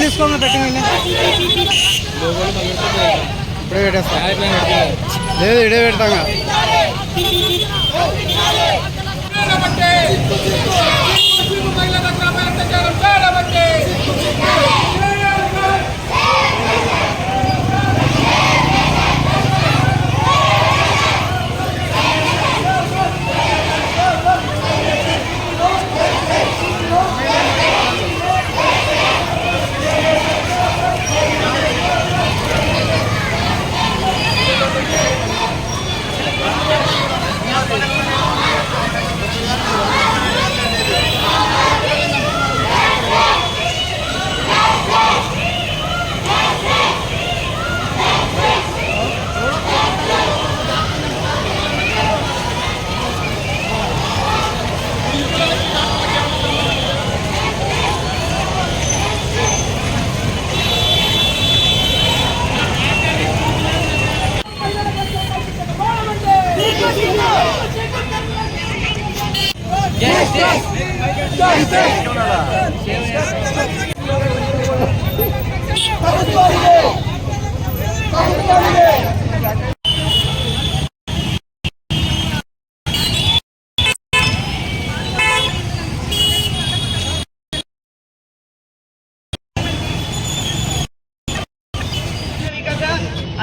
తీసుకోండి పెట్టింగ్ ఇప్పుడే పెట్టేస్తా లేదు ఇడే పెడతాగా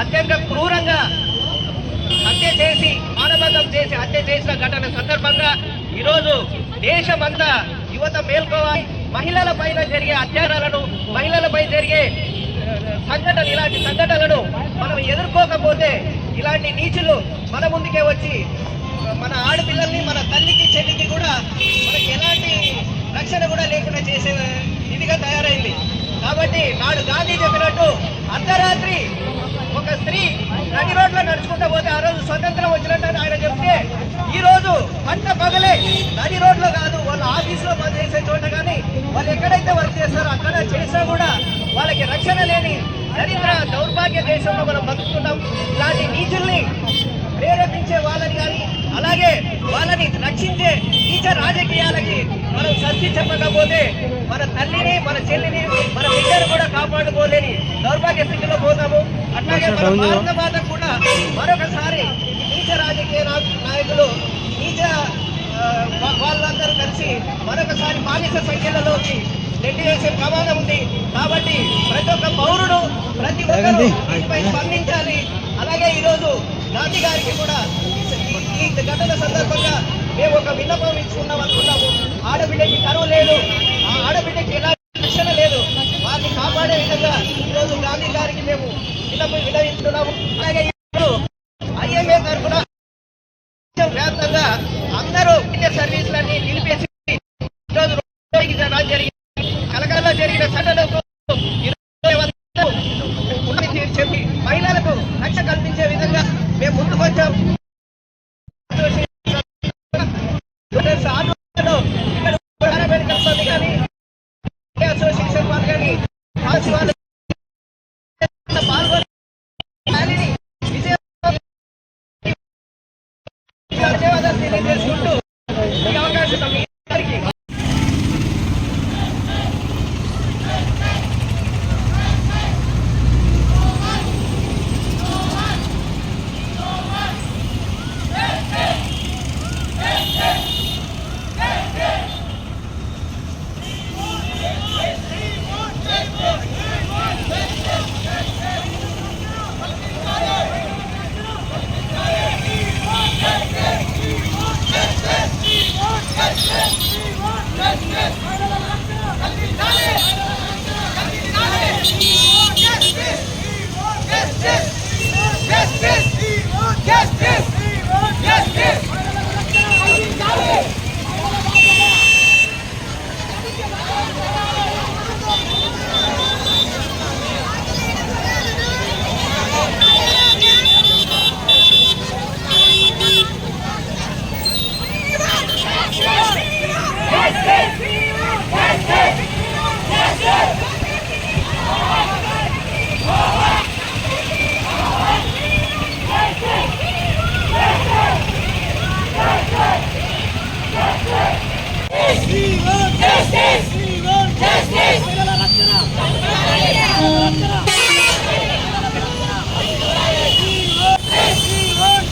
అత్యంత క్రూరంగా హత్య చేసి మానభంగం చేసి హత్య చేసిన ఘటన సందర్భంగా ఈరోజు దేశమంతా యువత మేల్కోవాలి. మహిళల పైన జరిగే అత్యాచారాలను, మహిళలపై జరిగే ఇలాంటి సంఘటనలను మనం ఎదుర్కోకపోతే ఇలాంటి నీచులు మన ముందుకే వచ్చి మన ఆడపిల్లల్ని, మన తల్లికి చెల్లికి కూడా మనకి ఎలాంటి రక్షణ కూడా లేకుండా చేసే ఇదిగా తయారైంది. కాబట్టి నాడు గాంధీ చెప్పినట్టు అర్ధరాత్రి ఒక స్త్రీ నడి రోడ్లో నడుచుకుంటూ పోతే ఆ రోజు స్వతంత్రం వచ్చినట్టు ఆయన చెప్తే ఈ రోజు పంట పగలే నడి రోడ్లో కాదు, వాళ్ళు ఆఫీసులో పని చేసే చోట కానీ వాళ్ళు ఎక్కడైతే వర్క్ చేస్తారో అక్కడ చేసినా కూడా వాళ్ళకి రక్షణ లేని దరిద్ర దౌర్భాగ్య దేశంలో మనం బతుకుతున్నాం. ఇలాంటి నీచుల్ని ప్రేరేపించే వాళ్ళని కానీ అలాగే వాళ్ళని రక్షించే నీచ రాజకీయాలకి మనం సర్ది చెప్పకపోతే మన తల్లిని, మన చెల్లిని, మన బిడ్డను కూడా కాపాడుకోలేని దౌర్భాగ్య స్థితిలో పోతాము. అట్లాగే మన భారత మాత కూడా మరొకసారి నీచ రాజకీయ నాయకులు, నీచ వాళ్ళందరూ కలిసి మరొకసారి బానిస సంఖ్యలలోకి నెట్టి వేసే ప్రమాదం ఉంది. కాబట్టి ప్రతి ఒక్క పౌరుడు, ప్రతి ఒక్కరూ దీనిపై స్పందించాలి. అలాగే ఈరోజు గాంధీ గారికి కూడా ఈ ఘటన సందర్భంగా మేము ఒక విన్నపం ఇచ్చుకున్నాం అనుకున్నాము. ఆడబిడ్డకి కరువు లేదు, ఆ ఆడబిడ్డకి ఎలాంటి రక్షణ లేదు, వారిని కాపాడే విధంగా ఈరోజు గాంధీ గారికి మేము విన్నవించుకున్నాము. అలాగే ఇప్పుడు ఐఎంఏ తరఫున వ్యాప్తంగా అందరూ సర్వీసులన్నీ నిలిపేసి ఈరోజు జరిగింది. కలకలలో జరిగిన సంఘటనకు చెప్పి మహిళలకు రక్షణ కల్పించే విధంగా మేము ముందుకొచ్చాం. అసోసియేషన్ వాళ్ళు కానీ పాల్గొని ధన్యవాదాలు తెలియజేసుకుంటూ ఈ అవకాశం మీ అందరికీ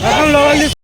రకం లోపల